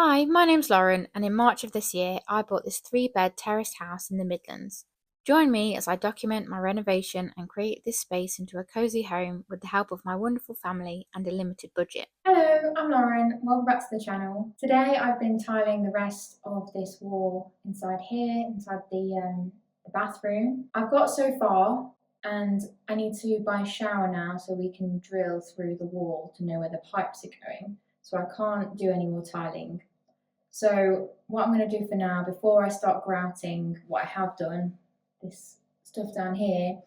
Hi, my name's Lauren, and in March of this year, I bought this 3-bed terraced house in the Midlands. Join me as I document my renovation and create this space into a cosy home with the help of my wonderful family and a limited budget. Hello, I'm Lauren. Welcome back to the channel. Today I've been tiling the rest of this wall inside here, inside the bathroom. I've got so far, and I need to buy a shower now so we can drill through the wall to know where the pipes are going. So I can't do any more tiling. So what I'm going to do for now, before I start grouting what I have done, this stuff down here,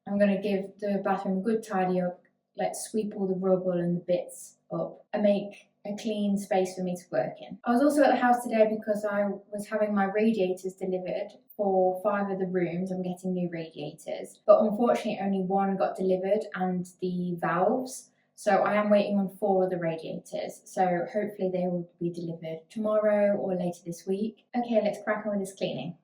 I'm going to give the bathroom a good tidy up, let's sweep all the rubble and the bits up and make a clean space for me to work in. I was also at the house today because I was having my radiators delivered for 5 of the rooms. I'm getting new radiators, but unfortunately only 1 got delivered and the valves. So I am waiting on 4 of the radiators. So hopefully they will be delivered tomorrow or later this week. Okay, let's crack on with this cleaning.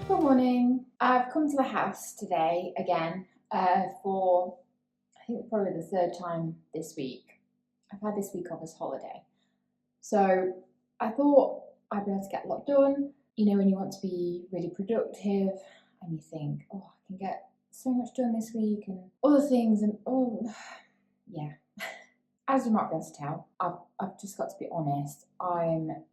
Good morning. I've come to the house today again for I think probably the 3rd time this week. I've had this week off as holiday. So I thought I'd be able to get a lot done. You know, when you want to be really productive and you think, oh, I can get so much done this week and other things and yeah. As you might be able to tell, I've just got to be honest, I'm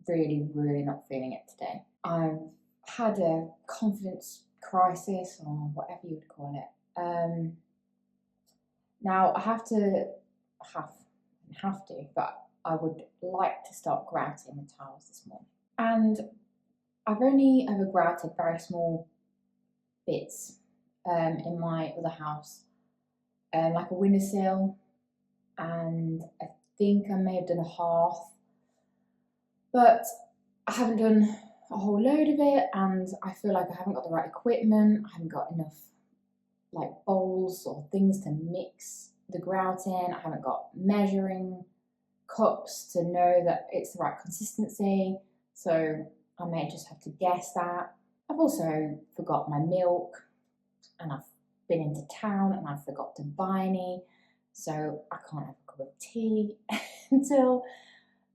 really not feeling it today. I've had a confidence crisis or whatever you would call it. Now I have to, but I would like to start grouting the tiles this morning. And I've only ever grouted very small bits in my other house, like a windowsill, and I think I may have done a hearth, but I haven't done a whole load of it, and I feel like I haven't got the right equipment. I haven't got enough like bowls or things to mix the grout in. I haven't got measuring cups to know that it's the right consistency, so I may just have to guess that. I've also forgot my milk, and I've been into town and I forgot to buy any, so I can't have a cup of tea until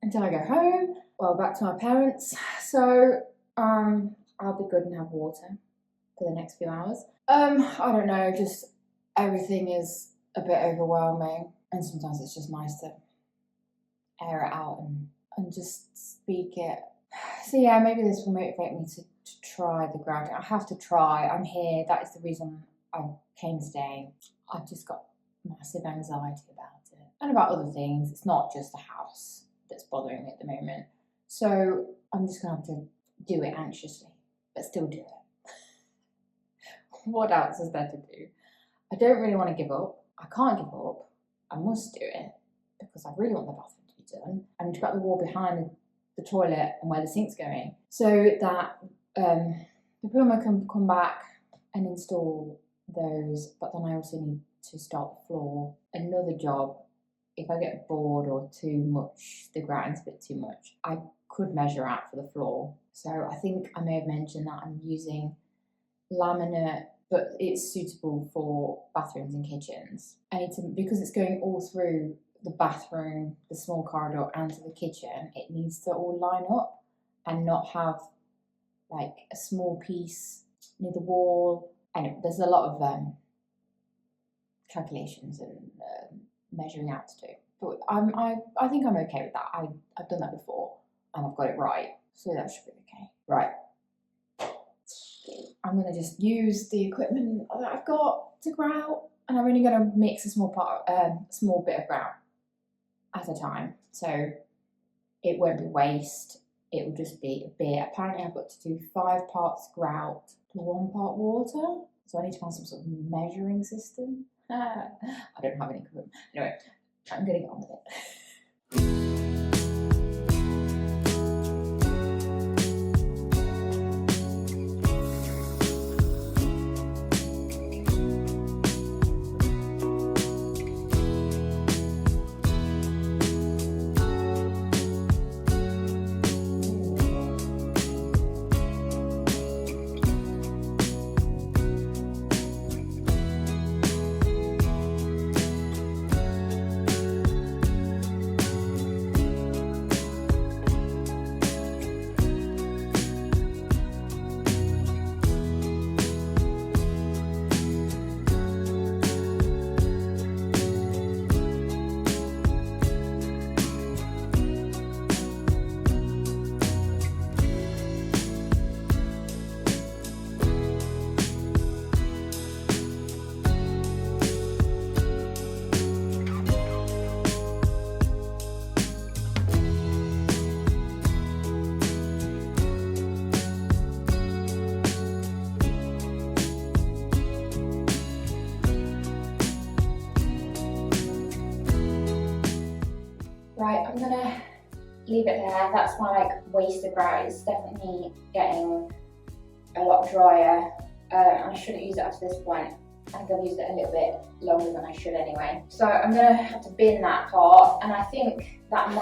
I go home. Well, back to my parents. So I'll be good and have water for the next few hours. I don't know, just everything is a bit overwhelming, and sometimes it's just nice to air it out and just speak it. So yeah, maybe this will motivate me to try the grouting. I have to try. I'm here. That is the reason I came today. I've just got massive anxiety about it and about other things. It's not just the house that's bothering me at the moment. So I'm just going to have to do it anxiously, but still do it. What else is there to do? I don't really want to give up. I can't give up. I must do it because I really want the bathroom to be done. And to got the wall behind the toilet and where the sink's going, so that the plumber can come back and install those, but then I also need to start the floor. Another job, if I get bored or too much, the grouting's a bit too much, I could measure out for the floor. So I think I may have mentioned that I'm using laminate, but it's suitable for bathrooms and kitchens. Because it's going all through the bathroom, the small corridor, and to the kitchen, it needs to all line up and not have like a small piece near the wall. And there's a lot of calculations and measuring out to do. But I think I'm okay with that. I've done that before and I've got it right, so that should be okay. Right. I'm gonna just use the equipment that I've got to grout, and I'm only gonna mix a small bit of grout at a time, so it won't be waste. It will just be a bit. Apparently, I've got to do 5 parts grout to 1 part water, so I need to find some sort of measuring system. I don't have any equipment. Anyway, I'm gonna get on with it. Right, I'm gonna leave it there. That's my wasted grout. It's definitely getting a lot drier, and I shouldn't use it up to this point. I think I've used it a little bit longer than I should anyway. So I'm gonna have to bin that part, and I think I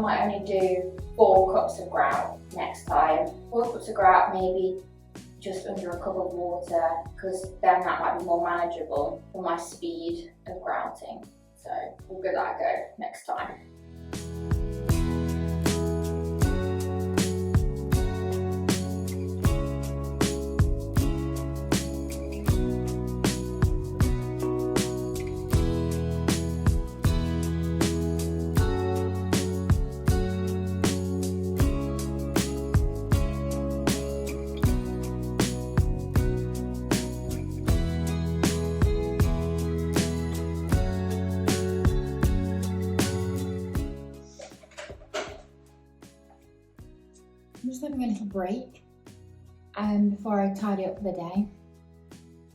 might only do 4 cups of grout next time. 4 cups of grout, maybe just under a cup of water, because then that might be more manageable for my speed of grouting. So we'll give that a go next time. I'm just having a little break before I tidy up for the day.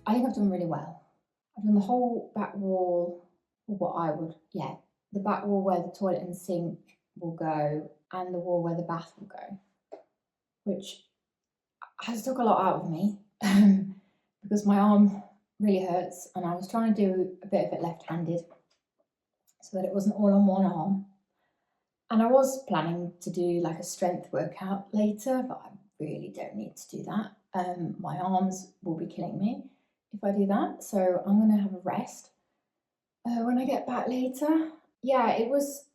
I think I've done really well. I've done the whole back wall, the back wall where the toilet and sink will go, and the wall where the bath will go, which has took a lot out of me because my arm really hurts, and I was trying to do a bit of it left-handed so that it wasn't all on one arm. And I was planning to do like a strength workout later, but I really don't need to do that. My arms will be killing me if I do that, so I'm going to have a rest when I get back later. Yeah, it was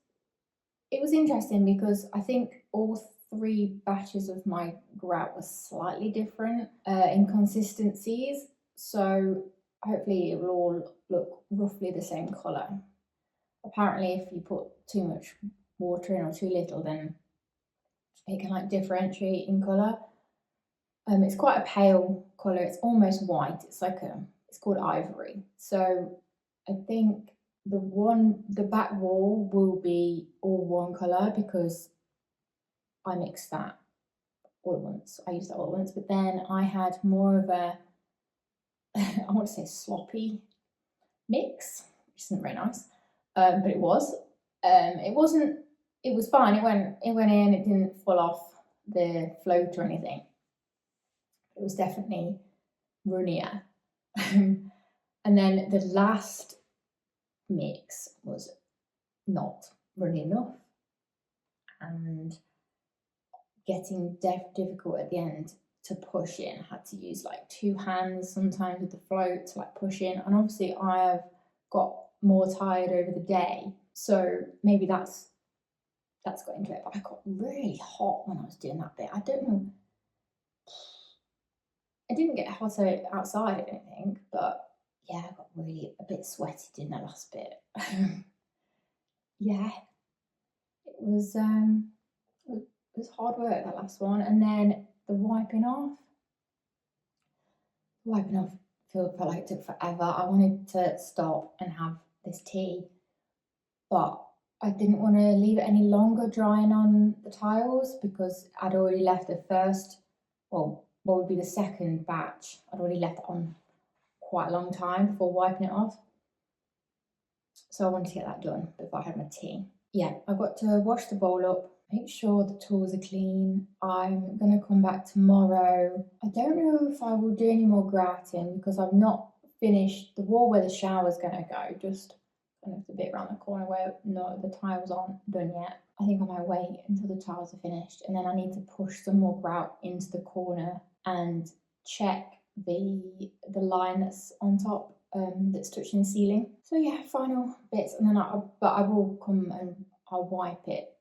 interesting because I think all 3 batches of my grout were slightly different in consistencies, so hopefully it will all look roughly the same colour. Apparently if you put too much water in or too little, then it can differentiate in colour. It's quite a pale colour, it's almost white, it's called ivory. So I think the back wall will be all one colour because I mixed that all at once. I used that all at once, but then I had more of a I want to say sloppy mix, which isn't very nice, but it was. It was fine. It went in. It didn't fall off the float or anything. It was definitely runnier. And then the last mix was not running enough and getting difficult at the end to push in. I had to use like two hands sometimes with the float to like push in. And obviously I have got more tired over the day, so maybe that's got into it. But I got really hot when I was doing that bit. I don't know. It didn't get hotter outside, I don't think, but yeah, I got really a bit sweaty doing that last bit. Yeah, it was hard work, that last one. And then the wiping off felt like it took forever. I wanted to stop and have this tea, but I didn't want to leave it any longer drying on the tiles because I'd already left the first, well, what would be the second batch. I'd already left it on quite a long time before wiping it off. So I wanted to get that done before I had my tea. Yeah, I've got to wash the bowl up, make sure the tools are clean. I'm going to come back tomorrow. I don't know if I will do any more grouting because I've not finished the wall where the shower's going to go, just kind of the bit around the corner where the tiles aren't done yet. I think I might wait until the tiles are finished, and then I need to push some more grout into the corner and check the line that's on top, that's touching the ceiling. So yeah, final bits, and then I will come and I'll wipe it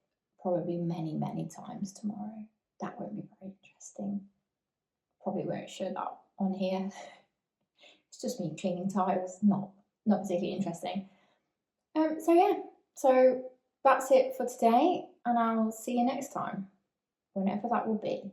probably many times tomorrow. That won't be very interesting. Probably won't show that on here. It's just me cleaning tiles, not particularly interesting. So yeah, so that's it for today, and I'll see you next time, whenever that will be.